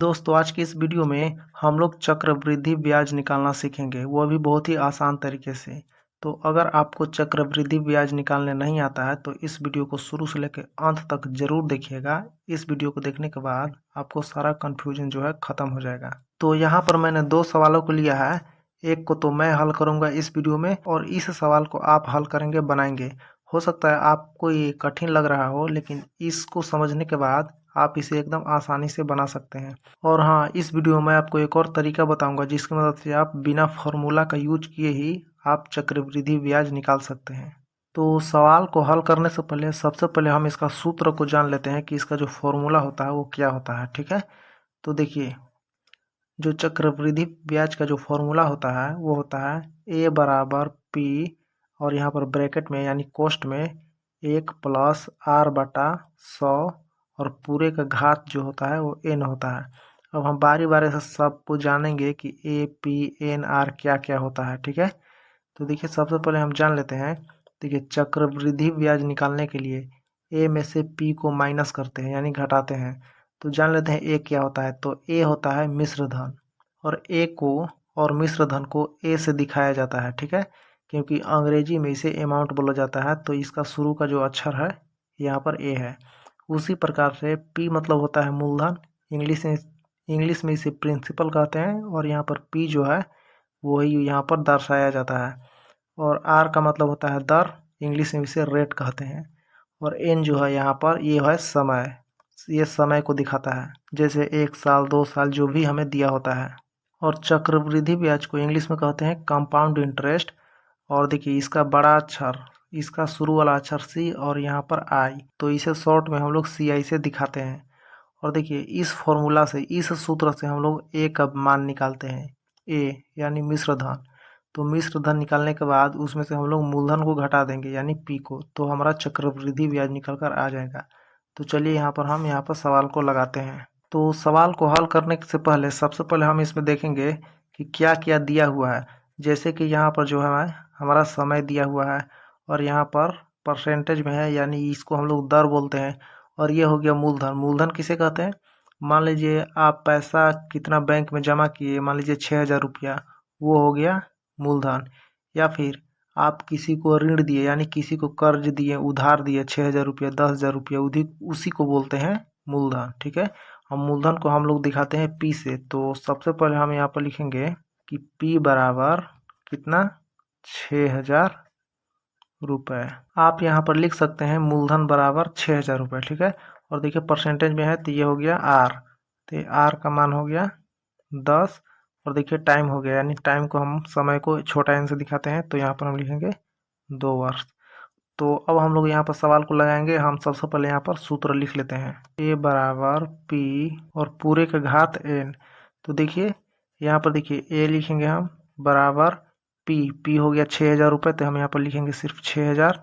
दोस्तों आज की इस वीडियो में हम लोग चक्रवृद्धि ब्याज निकालना सीखेंगे, वो भी बहुत ही आसान तरीके से। तो अगर आपको चक्रवृद्धि ब्याज निकालने नहीं आता है तो इस वीडियो को शुरू से लेकर अंत तक जरूर देखिएगा। इस वीडियो को देखने के बाद आपको सारा कन्फ्यूजन जो है खत्म हो जाएगा। तो यहाँ पर मैंने दो सवालों को लिया है, एक को तो मैं हल करूंगा इस वीडियो में और इस सवाल को आप हल करेंगे, बनाएंगे। हो सकता है आपको ये कठिन लग रहा हो, लेकिन इसको समझने के बाद आप इसे एकदम आसानी से बना सकते हैं। और हाँ, इस वीडियो में मैं आपको एक और तरीका बताऊंगा जिसकी मदद से आप बिना फॉर्मूला का यूज किए ही आप चक्रवृद्धि ब्याज निकाल सकते हैं। तो सवाल को हल करने से पहले सबसे पहले हम इसका सूत्र को जान लेते हैं कि इसका जो फॉर्मूला होता है वो क्या होता है। ठीक है, तो देखिए, जो चक्रवृद्धि ब्याज का जो फॉर्मूला होता है वो होता है ए बराबर पी, और यहाँ पर ब्रैकेट में यानी कोष्ट में 1 + r/100, और पूरे का घात जो होता है वो n होता है। अब हम बारी बारी से सबको जानेंगे कि ए पी एन आर क्या क्या होता है। ठीक है, तो देखिए सबसे पहले हम जान लेते हैं। देखिए, चक्रवृद्धि ब्याज निकालने के लिए ए में से पी को माइनस करते हैं यानी घटाते हैं। तो जान लेते हैं ए क्या होता है। तो ए होता है मिश्र धन, और ए को और मिश्र धन को ए से दिखाया जाता है। ठीक है, क्योंकि अंग्रेजी में इसे अमाउंट बोला जाता है, तो इसका शुरू का जो अक्षर है यहाँ पर ए है। उसी प्रकार से पी मतलब होता है मूलधन, इंग्लिश में इसे प्रिंसिपल कहते हैं, और यहाँ पर पी जो है वही यहाँ पर दर्शाया जाता है। और आर का मतलब होता है दर, इंग्लिश में इसे रेट कहते हैं। और एन जो है यहाँ पर ये है समय, ये समय को दिखाता है, जैसे 1 साल 2 साल जो भी हमें दिया होता है। और चक्रवृद्धि ब्याज को इंग्लिश में कहते हैं कंपाउंड इंटरेस्ट। और देखिए इसका बड़ा अक्षर, इसका शुरू वाला अक्षर सी और यहाँ पर आई, तो इसे शॉर्ट में हम लोग सी आई से दिखाते हैं। और देखिए इस फॉर्मूला से, इस सूत्र से हम लोग ए का मान निकालते हैं, ए यानी मिश्र धन। तो मिश्र धन निकालने के बाद उसमें से हम लोग मूलधन को घटा देंगे यानी पी को, तो हमारा चक्रवृद्धि ब्याज निकल कर आ जाएगा। तो चलिए यहाँ पर हम यहाँ पर सवाल को लगाते हैं। तो सवाल को हल करने से पहले सबसे पहले हम इसमें देखेंगे कि क्या क्या दिया हुआ है। जैसे कि यहाँ पर जो है हमारा समय दिया हुआ है, और यहाँ पर परसेंटेज में है यानी इसको हम लोग दर बोलते हैं। और ये हो गया मूलधन। मूलधन किसे कहते हैं? मान लीजिए आप पैसा कितना बैंक में जमा किए, मान लीजिए 6,000 रुपया, वो हो गया मूलधन। या फिर आप किसी को ऋण दिए यानी किसी को कर्ज दिए, उधार दिए 6,000 रुपया 10,000 रुपया, उसी को बोलते हैं मूलधन। ठीक है, हम मूलधन को हम लोग दिखाते हैं पी से। तो सबसे पहले हम यहाँ पर लिखेंगे कि पी बराबर कितना, 6,000 रुपये। आप यहाँ पर लिख सकते हैं मूलधन बराबर 6,000 रुपये। ठीक है, और देखिए परसेंटेज में है तो ये हो गया आर, तो आर का मान हो गया 10। और देखिए टाइम हो गया, यानी टाइम को हम समय को छोटा एन से दिखाते हैं, तो यहाँ पर हम लिखेंगे 2 वर्ष। तो अब हम लोग यहाँ पर सवाल को लगाएंगे। हम सबसे पहले यहाँ पर सूत्र लिख लेते हैं, ए बराबर पी और पूरे का घात एन। तो देखिए यहाँ पर देखिए ए लिखेंगे हम बराबर पी, पी हो गया 6,000 रुपये, तो हम यहाँ पर लिखेंगे सिर्फ 6,000,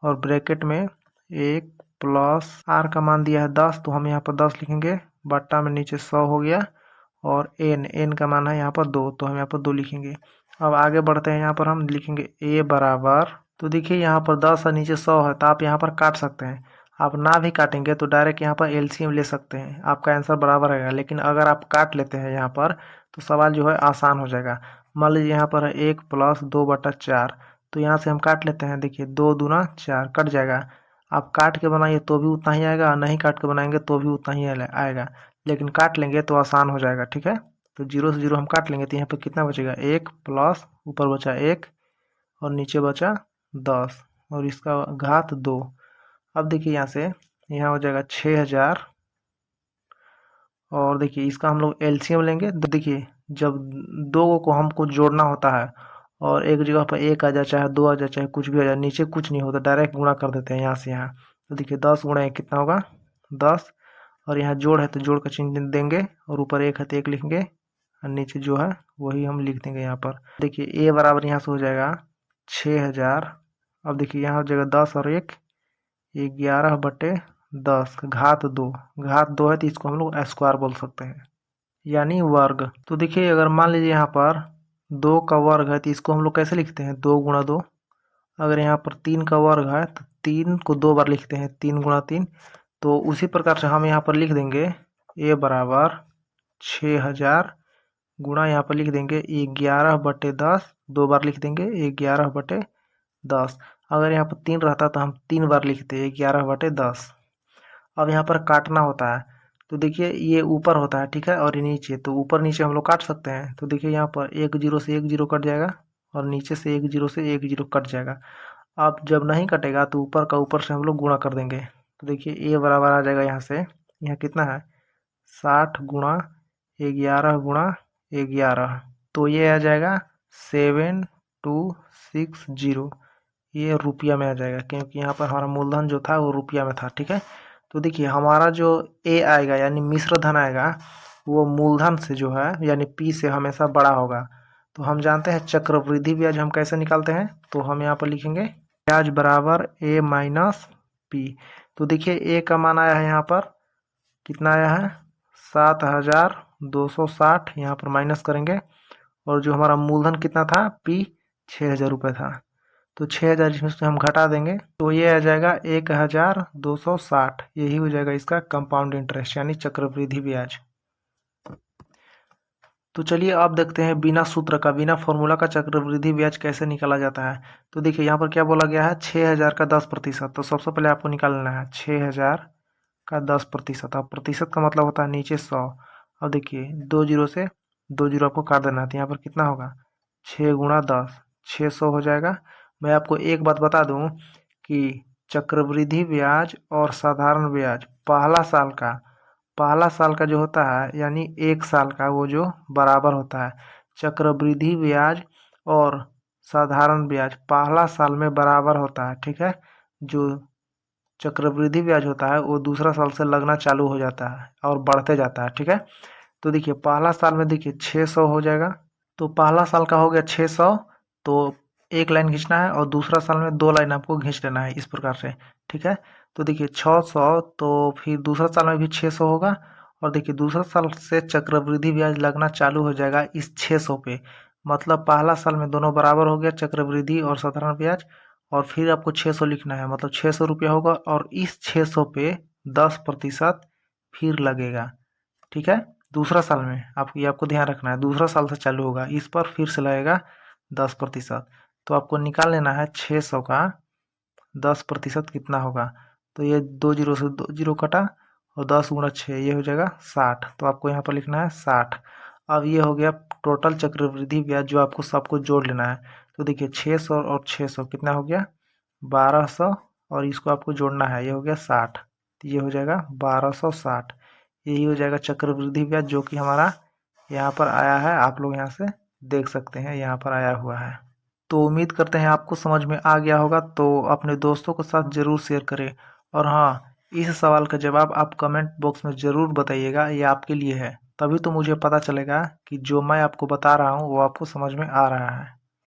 और ब्रैकेट में 1 + आर का मान दिया है 10, तो हम यहाँ पर 10 लिखेंगे, बट्टा में नीचे 100 हो गया, और एन का मान है यहाँ पर 2, तो हम यहाँ पर 2 लिखेंगे। अब आगे बढ़ते हैं, यहाँ पर हम लिखेंगे ए बराबर, तो देखिए यहाँ पर 10 और नीचे 100 है, तो आप यहाँ पर काट सकते हैं। आप ना भी काटेंगे तो डायरेक्ट यहाँ पर एलसीएम ले सकते हैं, आपका आंसर बराबर आएगा। लेकिन अगर आप काट लेते हैं यहाँ पर तो सवाल जो है आसान हो जाएगा। मान लीजिए यहाँ पर है 1 + 2/4, तो यहाँ से हम काट लेते हैं। देखिए 2 दूना 4 कट जाएगा। आप काट के बनाइए तो भी उतना ही आएगा, नहीं काट के बनाएंगे तो भी उतना ही आएगा, लेकिन काट लेंगे तो आसान हो जाएगा। ठीक है, तो 0 से 0 हम काट लेंगे, तो यहाँ पर कितना बचेगा, 1 प्लस ऊपर बचा 1 और नीचे बचा 10 और इसका घात 2। अब देखिए यहाँ से यहाँ हो जाएगा 6,000, और देखिए इसका हम लोग एलसीएम लेंगे। तो देखिए जब दो को हमको जोड़ना होता है और एक जगह पर 1 आ जाए, चाहे 2 आ जाए, चाहे कुछ भी आ जाए, नीचे कुछ नहीं होता, डायरेक्ट गुणा कर देते हैं यहाँ से यहाँ। तो देखिए 10 गुणा 1 कितना होगा, 10, और यहाँ जोड़ है तो जोड़ का चिन्ह देंगे, और ऊपर 1 है तो 1 लिखेंगे, और नीचे जो है वही हम लिख देंगे यहाँ पर। देखिए ए बराबर यहाँ से हो जाएगा 6,000। अब देखिए यहाँ हो जाएगा 10 और 1 11/10, घात 2, घात 2 है तो इसको हम लोग स्क्वायर बोल सकते हैं यानी वर्ग। तो देखिए अगर मान लीजिए यहाँ पर 2 का वर्ग है तो इसको हम लोग कैसे लिखते हैं, 2 गुणा 2। अगर यहाँ पर 3 का वर्ग है तो 3 को 2 बार लिखते हैं, 3 गुणा 3। तो उसी प्रकार से हम यहाँ पर लिख देंगे ए बराबर 6000 गुणा यहाँ पर लिख देंगे 11/10, 2 बार लिख देंगे 11/10। अगर यहाँ पर 3 रहता तो हम 3 बार लिखते 11/10। अब यहाँ पर काटना होता है, तो देखिए ये ऊपर होता है, ठीक है, और ये नीचे, तो ऊपर नीचे हम लोग काट सकते हैं। तो देखिए यहाँ पर 1 0 से 1 0 कट जाएगा और नीचे से 1 0 से 1 0 कट जाएगा। अब जब नहीं कटेगा तो ऊपर का ऊपर से हम लोग गुणा कर देंगे। तो देखिए ए बराबर आ जाएगा यहाँ से, यहाँ कितना है 60 गुणा 11 गुणा 11, तो ये आ जाएगा 7260। ये रुपया में आ जाएगा क्योंकि यहाँ पर हमारा मूलधन जो था वो रुपया में था, ठीक है। तो देखिए हमारा जो ए आएगा यानी मिश्र धन आएगा वो मूलधन से जो है यानी पी से हमेशा बड़ा होगा। तो हम जानते हैं चक्रवृद्धि ब्याज हम कैसे निकालते हैं, तो हम यहाँ पर लिखेंगे ब्याज बराबर ए माइनस पी। तो देखिए ए का मान आया है यहाँ पर कितना आया है 7260, यहाँ पर माइनस करेंगे, और जो हमारा मूलधन कितना था पी 6000 रुपये था, तो 6000 इसमें से हम घटा देंगे तो ये आ जाएगा 1260। यही हो जाएगा इसका कंपाउंड इंटरेस्ट यानी चक्रवृद्धि ब्याज। तो चलिए अब देखते हैं बिना सूत्र का, बिना फॉर्मूला का चक्रवृद्धि ब्याज कैसे निकाला जाता है। तो देखिए यहाँ पर क्या बोला गया है 6000 का 10%। तो सबसे पहले आपको निकालना है 6000 का 10%। अब प्रतिशत का मतलब होता है नीचे 100। अब देखिए 2 0 से 2 0 आपको काट देना है, तो यहाँ पर कितना होगा 6 गुणा 10, 600 हो जाएगा। मैं आपको एक बात बता दूं कि चक्रवृद्धि ब्याज और साधारण ब्याज पहला साल का जो होता है यानी 1 साल का वो जो बराबर होता है। चक्रवृद्धि ब्याज और साधारण ब्याज पहला साल में बराबर होता है, ठीक है। जो चक्रवृद्धि ब्याज होता है वो दूसरा साल से लगना चालू हो जाता है और बढ़ते जाता है, ठीक है। तो देखिए पहला साल में देखिए 600 हो जाएगा, तो पहला साल का हो गया 600, तो एक लाइन खींचना है और दूसरा साल में 2 लाइन आपको खींच लेना है इस प्रकार से, ठीक है। तो देखिए 600, तो फिर दूसरा साल में भी 600 होगा, और देखिए दूसरा साल से चक्रवृद्धि ब्याज लगना चालू हो जाएगा इस 600 पे। मतलब पहला साल में दोनों बराबर हो गया चक्रवृद्धि और साधारण ब्याज, और फिर आपको 600 लिखना है, मतलब 600 रुपया होगा, और इस 600 पे 10% फिर लगेगा, ठीक है। दूसरा साल में आपको ध्यान रखना है, दूसरा साल से चालू होगा, इस पर फिर से लगेगा 10%। तो आपको निकाल लेना है 600 का 10% कितना होगा। तो ये 2 0 से 2 0 कटा और 10 गुणा 6 ये हो जाएगा 60। तो आपको यहाँ पर लिखना है 60। अब ये हो गया टोटल चक्रवृद्धि ब्याज जो आपको सबको जोड़ लेना है। तो देखिए 600 और 600 कितना हो गया 1200, और इसको आपको जोड़ना है, ये हो गया 60, तो ये हो जाएगा 1260। यही हो जाएगा चक्रवृद्धि ब्याज जो कि हमारा यहाँ पर आया है, आप लोग यहाँ से देख सकते हैं यहाँ पर आया हुआ है। तो उम्मीद करते हैं आपको समझ में आ गया होगा, तो अपने दोस्तों के साथ ज़रूर शेयर करें। और हाँ, इस सवाल का जवाब आप कमेंट बॉक्स में ज़रूर बताइएगा, ये आपके लिए है, तभी तो मुझे पता चलेगा कि जो मैं आपको बता रहा हूँ वो आपको समझ में आ रहा है।